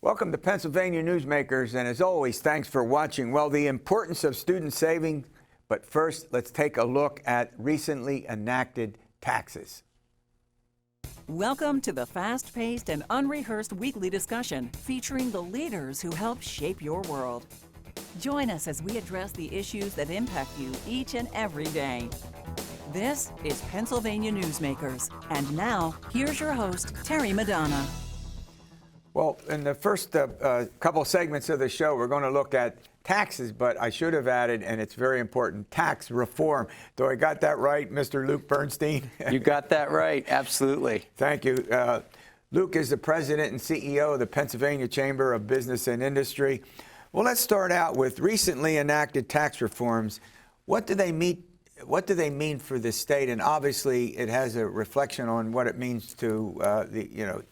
Welcome to Pennsylvania Newsmakers, and as always, thanks for watching. Well, the importance of student saving, but first, let's take a look at recently enacted taxes. Welcome to the fast-paced and unrehearsed weekly discussion featuring the leaders who help shape your world. Join us as we address the issues that impact you each and every day. This is Pennsylvania Newsmakers, and now, here's your host, Terry Madonna. Well, in the first couple segments of the show, we're going to look at taxes, but I should have added, and it's very important, tax reform. Do I got that right, Mr. Luke Bernstein? You got that right, absolutely. Thank you. Luke is the president and CEO of the Pennsylvania Chamber of Business and Industry. Well, let's start out with recently enacted tax reforms. What do they mean for the state? And obviously, it has a reflection on what it means to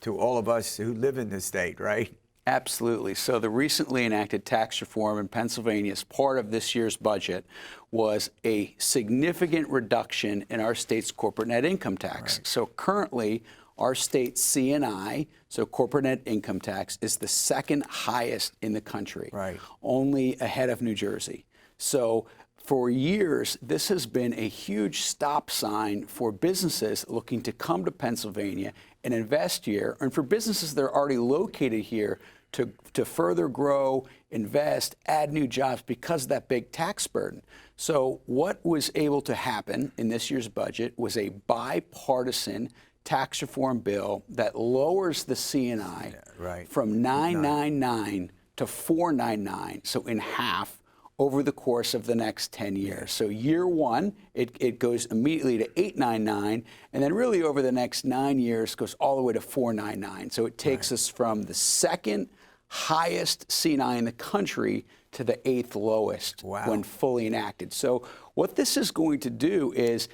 to all of us who live in the state, right? Absolutely. So the recently enacted tax reform in Pennsylvania as part of this year's budget was a significant reduction in our state's corporate net income tax. Right. So currently, our state's C&I, so corporate net income tax, is the second highest in the country, right, only ahead of New Jersey. So for years, this has been a huge stop sign for businesses looking to come to Pennsylvania and invest here, and for businesses that are already located here to further grow, invest, add new jobs because of that big tax burden. So what was able to happen in this year's budget was a bipartisan tax reform bill that lowers the C&I from 999 to 499, so in half, over the course of the next 10 years. So year one, it goes immediately to 899, and then really over the next 9 years goes all the way to 499. So it takes us from the second highest C&I in the country to the eighth lowest when fully enacted. So what this is going to do is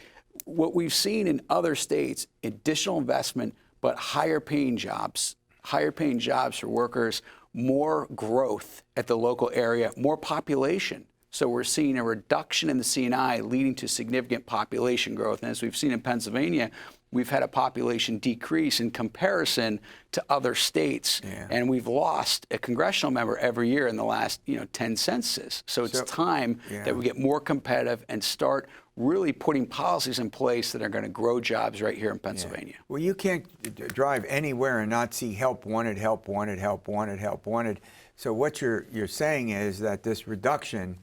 what we've seen in other states, additional investment, but higher paying jobs for workers, more growth at the local area, more population. So we're seeing a reduction in the C&I leading to significant population growth. And as we've seen in Pennsylvania, we've had a population decrease in comparison to other states. And we've lost a congressional member every year in the last 10 censuses. So it's time that we get more competitive and start really putting policies in place that are going to grow jobs right here in Pennsylvania. Well, you can't drive anywhere and not see help wanted, help wanted, help wanted, help wanted. So what you're saying is that this reduction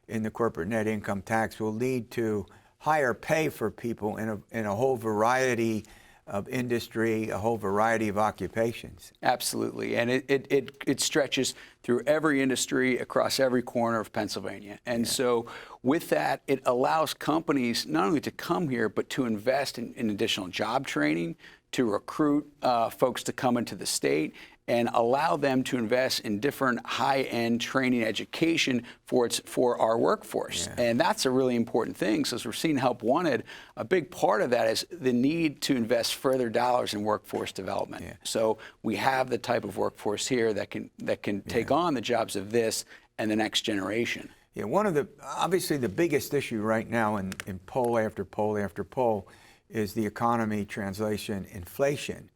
in the corporate net income tax will lead to higher pay for people in a whole variety of industry, a whole variety of occupations. Absolutely, and it stretches through every industry across every corner of Pennsylvania. And so with that, it allows companies not only to come here, but to invest in additional job training, to recruit folks to come into the state, and allow them to invest in different high-end training education for our workforce. And that's a really important thing. So as we're seeing Help Wanted, a big part of that is the need to invest further dollars in workforce development. So we have the type of workforce here that can take on the jobs of this and the next generation. One of obviously the biggest issue right now in poll after poll after poll is the economy, translation, inflation.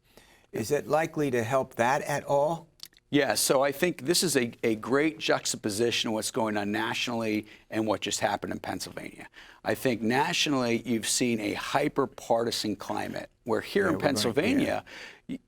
Is it likely to help that at all? Yeah, so I think this is a great juxtaposition of what's going on nationally and what just happened in Pennsylvania. I think nationally you've seen a hyper-partisan climate, where here in Pennsylvania,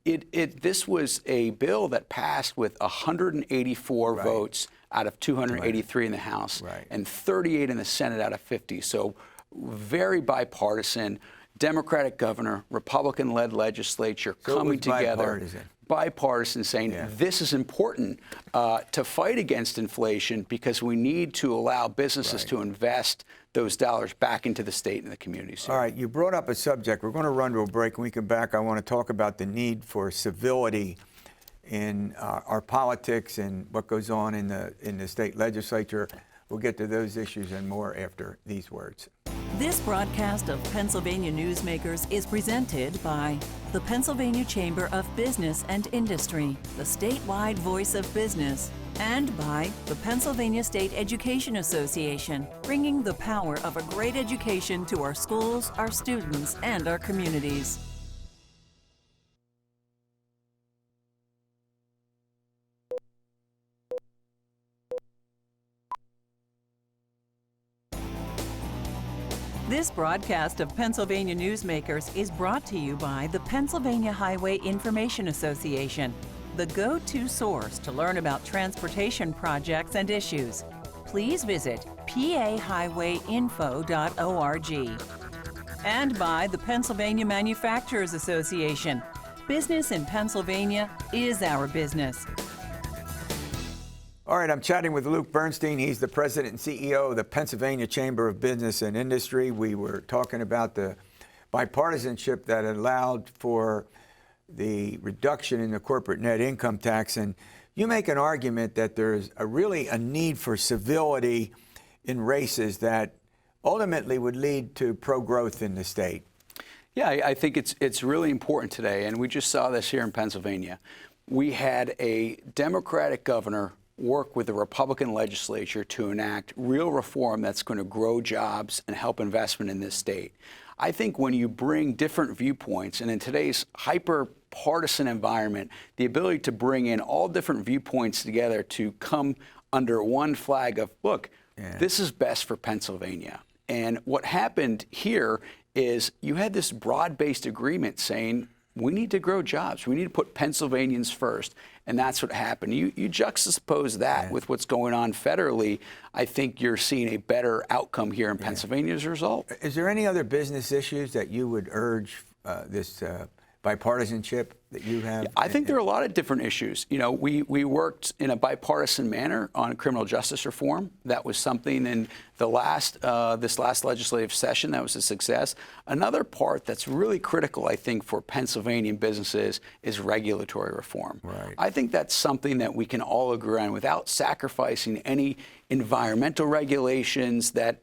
this was a bill that passed with 184 votes out of 283 in the House and 38 in the Senate out of 50. So very bipartisan. Democratic governor, Republican-led legislature coming together, bipartisan, saying this is important to fight against inflation because we need to allow businesses to invest those dollars back into the state and the communities. All right, you brought up a subject. We're going to run to a break. When we come back, I want to talk about the need for civility in our politics and what goes on in the state legislature. We'll get to those issues and more after these words. This broadcast of Pennsylvania Newsmakers is presented by the Pennsylvania Chamber of Business and Industry, the statewide voice of business, and by the Pennsylvania State Education Association, bringing the power of a great education to our schools, our students, and our communities. This broadcast of Pennsylvania Newsmakers is brought to you by the Pennsylvania Highway Information Association, the go-to source to learn about transportation projects and issues. Please visit pahighwayinfo.org. And by the Pennsylvania Manufacturers Association. Business in Pennsylvania is our business. All right, I'm chatting with Luke Bernstein. He's the president and CEO of the Pennsylvania Chamber of Business and Industry. We were talking about the bipartisanship that allowed for the reduction in the corporate net income tax. And you make an argument that there's really a need for civility in races that ultimately would lead to pro-growth in the state. Yeah, I think it's really important today, and we just saw this here in Pennsylvania. We had a Democratic governor work with the Republican legislature to enact real reform that's going to grow jobs and help investment in this state. I think when you bring different viewpoints, and in today's hyper-partisan environment, the ability to bring in all different viewpoints together to come under one flag of, look, this is best for Pennsylvania. And what happened here is you had this broad-based agreement saying, we need to grow jobs. We need to put Pennsylvanians first. And that's what happened. You juxtapose that with what's going on federally, I think you're seeing a better outcome here in Pennsylvania as a result. Is there any other business issues that you would urge this bipartisanship that you have? I think there are a lot of different issues. You know, we worked in a bipartisan manner on criminal justice reform. That was something in the this last legislative session that was a success. Another part that's really critical, I think, for Pennsylvania businesses is regulatory reform. Right. I think that's something that we can all agree on without sacrificing any environmental regulations that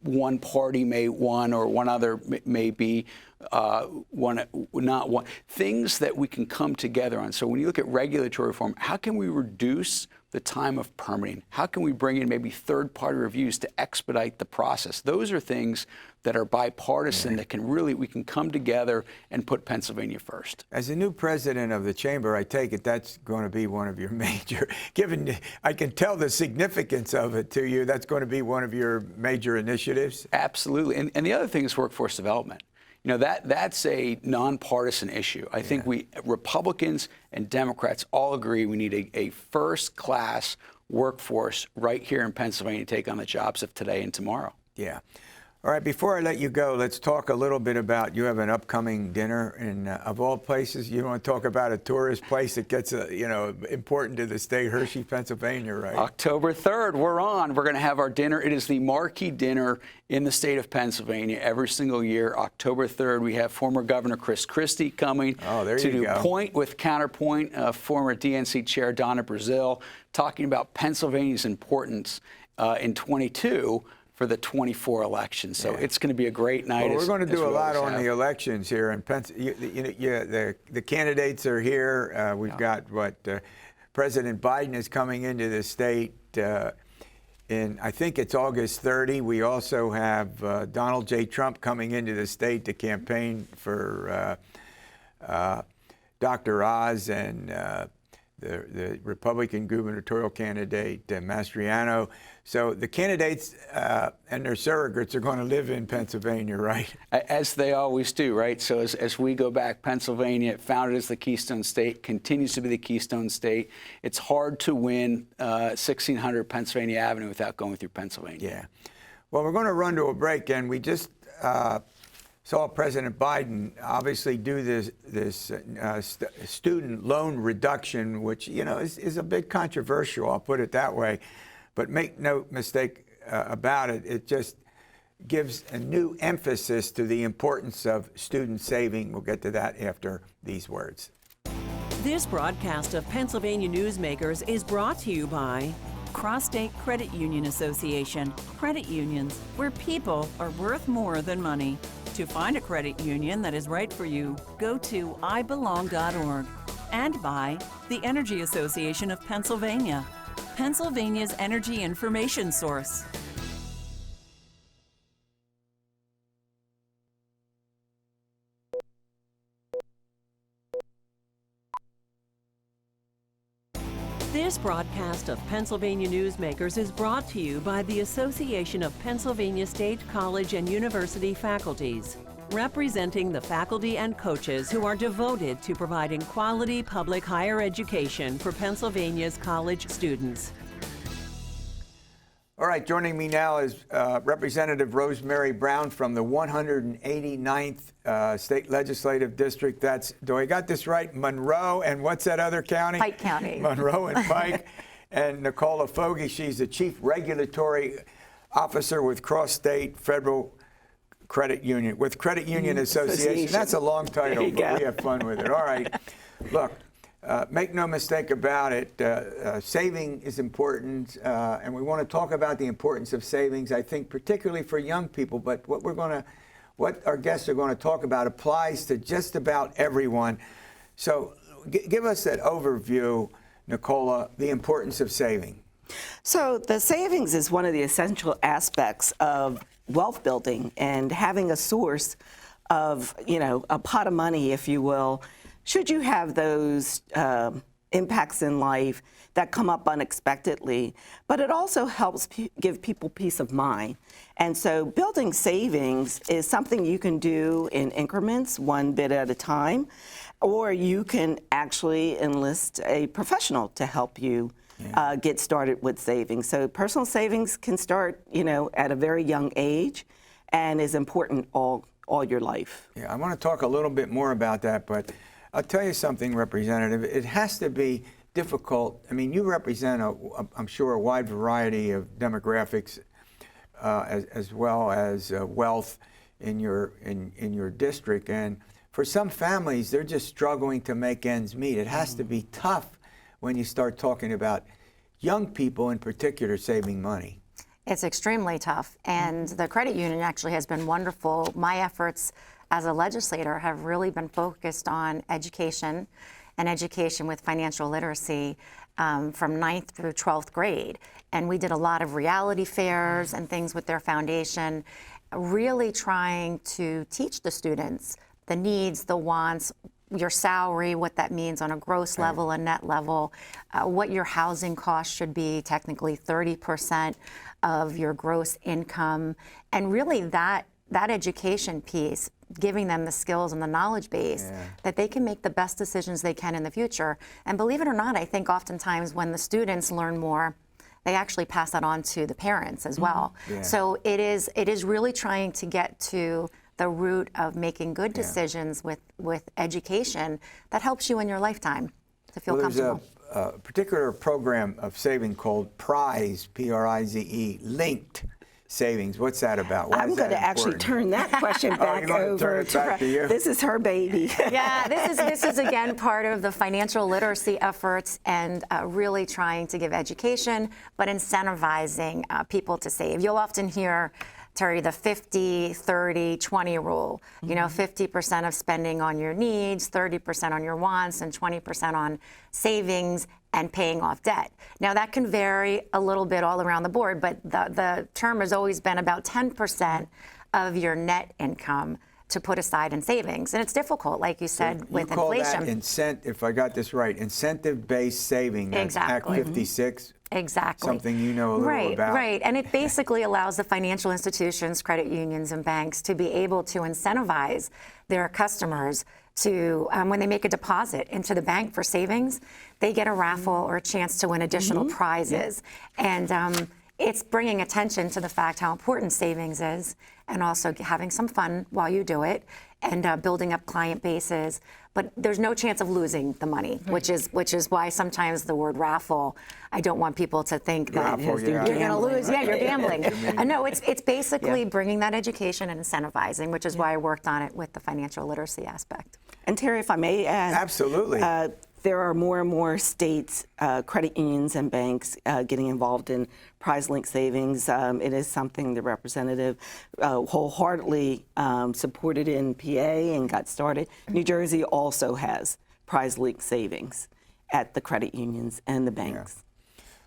one party may want or one other may be not want. Things that we can come together on. So when you look at regulatory reform, how can we reduce the time of permitting? How can we bring in maybe third-party reviews to expedite the process? Those are things that are bipartisan that can really, we can come together and put Pennsylvania first. As the new president of the chamber, I take it that's going to be one of your major, given I can tell the significance of it to you, that's going to be one of your major initiatives? Absolutely. And the other thing is workforce development. You know, that's a nonpartisan issue. I think Republicans and Democrats all agree we need a first-class workforce right here in Pennsylvania to take on the jobs of today and tomorrow. Yeah. All right, before I let you go, let's talk a little bit about, you have an upcoming dinner, and of all places, you want to talk about a tourist place that gets, important to the state, Hershey, Pennsylvania, right? October 3rd, we're going to have our dinner. It is the marquee dinner in the state of Pennsylvania every single year. October 3rd, we have former Governor Chris Christie coming to do Point with Counterpoint, former DNC Chair Donna Brazile, talking about Pennsylvania's importance in 22 for the 24 election. So it's going to be a great night. Well, we're going to do a lot on the elections here in Pennsylvania. The candidates are here. We've got President Biden is coming into the state I think it's August 30. We also have Donald J. Trump coming into the state to campaign for Dr. Oz and the Republican gubernatorial candidate, Mastriano. So the candidates and their surrogates are going to live in Pennsylvania, right? As they always do, right? So as we go back, Pennsylvania, founded as the Keystone State, continues to be the Keystone State. It's hard to win 1600 Pennsylvania Avenue without going through Pennsylvania. Yeah. Well, we're going to run to a break, and we just saw President Biden obviously do this student loan reduction, which, is a bit controversial, I'll put it that way. But make no mistake about it, it just gives a new emphasis to the importance of student saving. We'll get to that after these words. This broadcast of Pennsylvania Newsmakers is brought to you by CrossState Credit Union Association. Credit unions, where people are worth more than money. To find a credit union that is right for you, go to ibelong.org. And by the Energy Association of Pennsylvania, Pennsylvania's energy information source. This broadcast of Pennsylvania Newsmakers is brought to you by the Association of Pennsylvania State College and University Faculties, representing the faculty and coaches who are devoted to providing quality public higher education for Pennsylvania's college students. All right, joining me now is Representative Rosemary Brown from the 189th State Legislative District. That's, do I got this right? Monroe and what's that other county? Pike County. Monroe and Pike. And Nicola Foggie, she's the Chief Regulatory Officer with CrossState Credit Union Association. That's a long title, but we have fun with it. All right, look. Make no mistake about it, saving is important, and we want to talk about the importance of savings, I think, particularly for young people, but what our guests are going to talk about applies to just about everyone. So give us that overview, Nicola, the importance of saving. So the savings is one of the essential aspects of wealth building, and having a source of, a pot of money, if you will, should you have those impacts in life that come up unexpectedly. But it also helps give people peace of mind. And so building savings is something you can do in increments, one bit at a time, or you can actually enlist a professional to help you get started with savings. So personal savings can start, at a very young age and is important all your life. Yeah, I want to talk a little bit more about that, but I'll tell you something, Representative. It has to be difficult. I mean, you represent, I'm sure, a wide variety of demographics, as well as wealth in your district. And for some families, they're just struggling to make ends meet. It has to be tough when you start talking about young people, in particular, saving money. It's extremely tough, and the credit union actually has been wonderful. My efforts as a legislator have really been focused on education and education with financial literacy from 9th through 12th grade. And we did a lot of reality fairs and things with their foundation, really trying to teach the students the needs, the wants, your salary, what that means on a gross level and net level, what your housing costs should be, technically 30% of your gross income, and really that education piece, giving them the skills and the knowledge base that they can make the best decisions they can in the future. And believe it or not, I think oftentimes when the students learn more, they actually pass that on to the parents as well. So it is really trying to get to the root of making good decisions with education that helps you in your lifetime to feel comfortable. There's a particular program of saving called PRIZE, P-R-I-Z-E, linked savings. What's that about? I'm going to actually turn that question back over to her. This is her baby. Yeah, this is again part of the financial literacy efforts, and really trying to give education, but incentivizing people to save. You'll often hear, Terry, the 50, 30, 20 rule. 50% of spending on your needs, 30% on your wants, and 20% on savings and paying off debt. Now, that can vary a little bit all around the board, but the term has always been about 10% of your net income to put aside in savings. And it's difficult, like you said, with inflation. You call that, if I got this right, incentive-based saving. That's exactly. Act 56. Exactly. Something you know a little about. Right. And it basically allows the financial institutions, credit unions, and banks to be able to incentivize their customers to, when they make a deposit into the bank for savings, they get a raffle or a chance to win additional prizes. And it's bringing attention to the fact how important savings is, and also having some fun while you do it, and building up client bases. But there's no chance of losing the money, which is why sometimes the word raffle, I don't want people to think that you're going to lose. Yeah, you're gambling. No, it's basically bringing that education and incentivizing, which is why I worked on it with the financial literacy aspect. And Terry, if I may add, absolutely. There are more and more states, credit unions and banks getting involved in prize-linked savings. It is something the representative wholeheartedly supported in PA and got started. New Jersey also has prize-linked savings at the credit unions and the banks.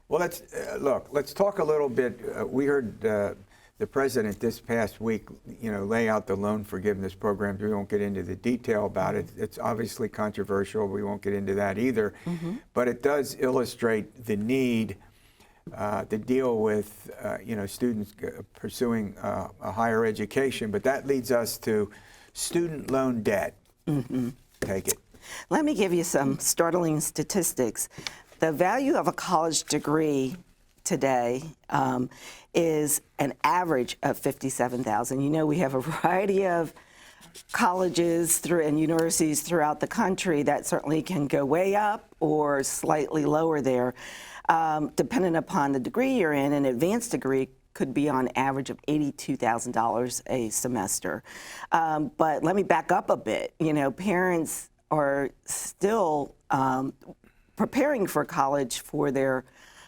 Well, let's talk a little bit. We heard the president this past week, lay out the loan forgiveness programs. We won't get into the detail about it. It's obviously controversial. We won't get into that either. But it does illustrate the need to deal with, students pursuing a higher education. But that leads us to student loan debt. Take it. Let me give you some startling statistics. The value of a college degree today is an average of $57,000. We have a variety of colleges and universities throughout the country that certainly can go way up or slightly lower there, depending upon the degree you're in. An advanced degree could be on average of $82,000 a semester. But let me back up a bit. Parents are still preparing for college for their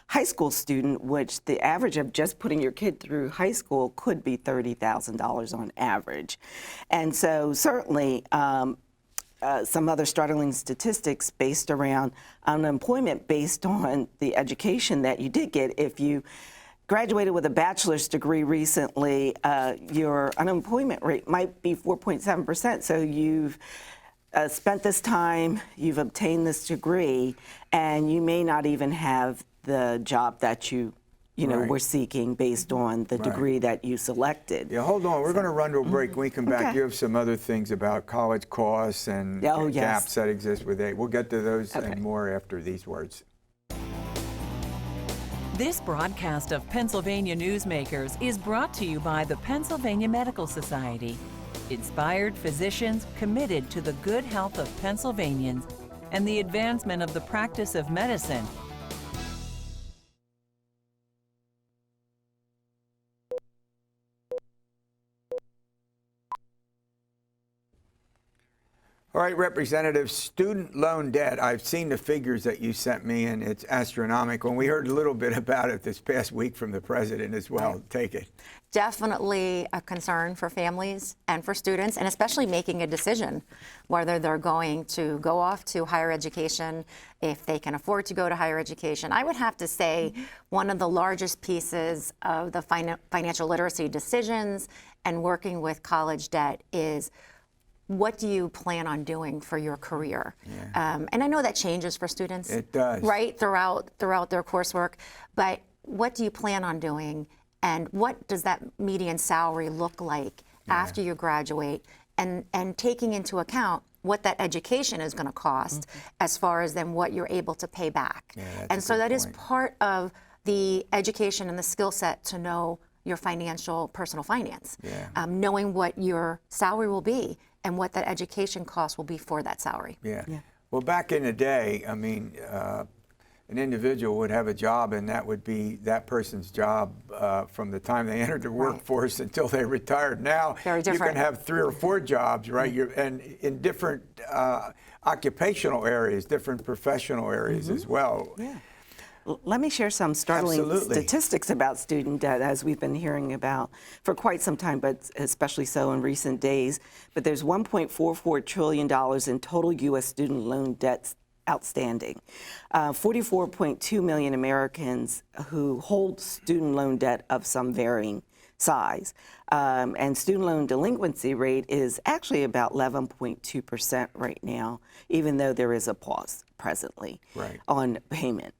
high school student, which the average of just putting your kid through high school could be $30,000 on average. And so certainly some other startling statistics based around unemployment based on the education that you did get. If you graduated with a bachelor's degree recently, your unemployment rate might be 4.7%. So you've spent this time, you've obtained this degree, and you may not even have the job that you were seeking based on the degree that you selected. Yeah, hold on. We're going to run to a break. When we come back, you have some other things about college costs and gaps that exist with aid. We'll get to those and more after these words. This broadcast of Pennsylvania Newsmakers is brought to you by the Pennsylvania Medical Society. Inspired physicians committed to the good health of Pennsylvanians and the advancement of the practice of medicine. All right, Representative, student loan debt. I've seen the figures that you sent me, and it's astronomical. And we heard a little bit about it this past week from the president as well. Take it. Definitely a concern for families and for students, and especially making a decision whether they're going to go off to higher education, if they can afford to go to higher education. I would have to say one of the largest pieces of the financial literacy decisions and working with college debt is, what do you plan on doing for your career? And I know that changes for students. It does. Right, throughout their coursework. But what do you plan on doing? And what does that median salary look like after you graduate? And taking into account what that education is going to cost as far as then what you're able to pay back. And so that is part of the education and the skill set to know your personal finance. Knowing what your salary will be and what that education cost will be for that salary. Well, back in the day, I mean, an individual would have a job, and that would be that person's job from the time they entered the workforce until they retired. Now, you can have 3 or 4 jobs, right? And in different occupational areas, different professional areas as well. Let me share some startling statistics about student debt, as we've been hearing about for quite some time, but especially so in recent days. But there's $1.44 trillion in total U.S. student loan debts outstanding. 44.2 million Americans who hold student loan debt of some varying size. And student loan delinquency rate is actually about 11.2% right now, even though there is a pause presently on payment.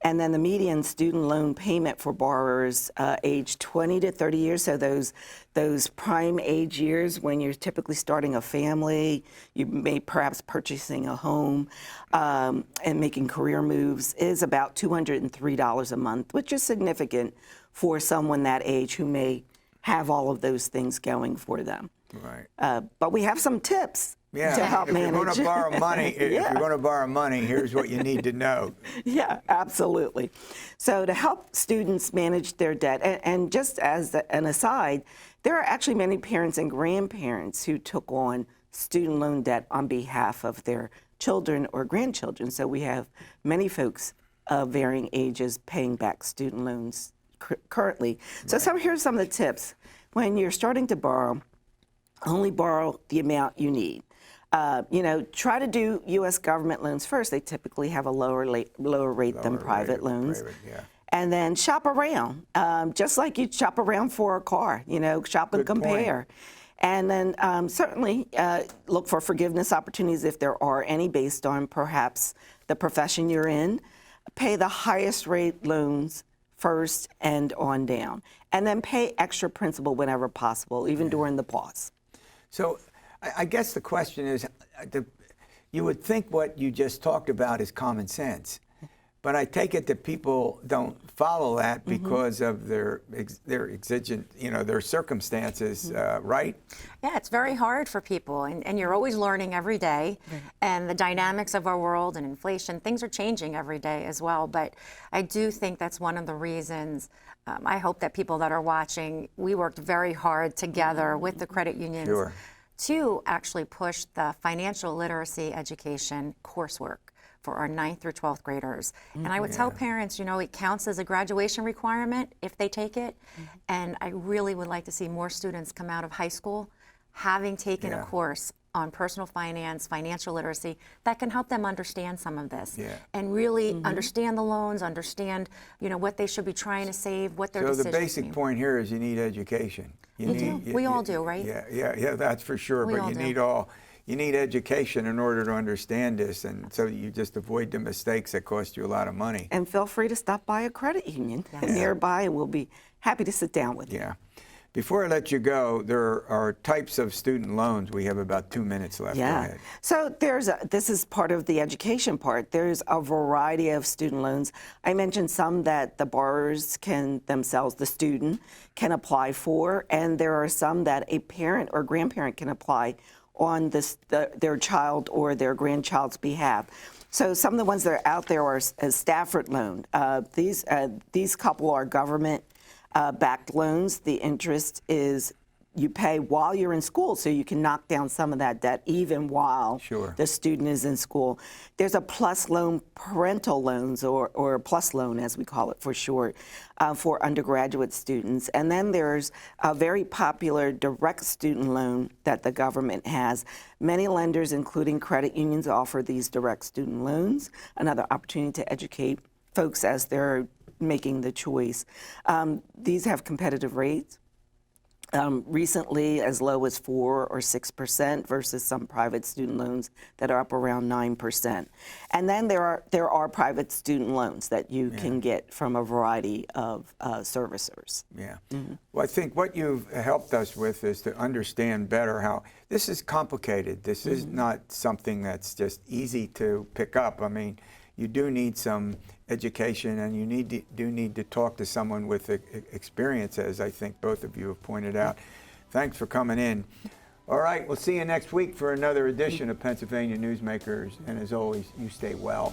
And then the median student loan payment for borrowers aged 20 to 30 years, so those prime age years when you're typically starting a family, you may perhaps purchasing a home and making career moves, is about $203 a month, which is significant for someone that age who may have all of those things going for them. But we have some tips. To help manage. If you're going to borrow money, if you're going to borrow money, here's what you need to know. Absolutely. So to help students manage their debt, and just as an aside, there are actually many parents and grandparents who took on student loan debt on behalf of their children or grandchildren. So we have many folks of varying ages paying back student loans currently. So here's some of the tips. When you're starting to borrow, only borrow the amount you need. Try to do U.S. government loans first. They typically have a lower rate than private loans. and then shop around, just like you shop around for a car, shop and Good point. compare. And then certainly look for forgiveness opportunities if there are any based on perhaps the profession you're in. Pay the highest rate loans first and on down. And then pay extra principal whenever possible, even during the pause. So I guess the question is, you would think what you just talked about is common sense. But I take it that people don't follow that because of their exigent, their circumstances, right? Yeah, it's very hard for people, and you're always learning every day. And the dynamics of our world and inflation, things are changing every day as well. But I do think that's one of the reasons. I hope that people that are watching, we worked very hard together with the credit unions to actually push the financial literacy education coursework for our 9th through 12th graders. And I would tell parents, it counts as a graduation requirement if they take it. And I really would like to see more students come out of high school having taken a course on personal finance, financial literacy, that can help them understand some of this and really understand the loans, understand, what they should be trying to save, what their decisions So the basic point here is you need education. We all do, right? Yeah, that's for sure. We But all you do. need you need education in order to understand this, and so you just avoid the mistakes that cost you a lot of money. And feel free to stop by a credit union nearby, and we'll be happy to sit down with you. Yeah. Before I let you go, there are types of student loans. We have about 2 minutes left. Go ahead. So this is part of the education part. There's a variety of student loans. I mentioned some that the borrowers can themselves, the student, can apply for, and there are some that a parent or grandparent can apply on their child or their grandchild's behalf. So some of the ones that are out there are a Stafford loan. These couple are government backed loans. The interest is you pay while you're in school, so you can knock down some of that debt even while the student is in school. There's a PLUS loan, parental loans, or a PLUS loan as we call it for short, for undergraduate students. And then there's a very popular direct student loan that the government has. Many lenders, including credit unions, offer these direct student loans, another opportunity to educate folks as they're making the choice. These have competitive rates. Recently as low as 4 or 6% versus some private student loans that are up around 9%. And then there are private student loans that you can get from a variety of servicers. Yeah. Well, I think what you've helped us with is to understand better how this is complicated. This is not something that's just easy to pick up. I mean, you do need some education, and you do need to talk to someone with experience, as I think both of you have pointed out. Thanks for coming in. All right, we'll see you next week for another edition of Pennsylvania Newsmakers, and as always, you stay well.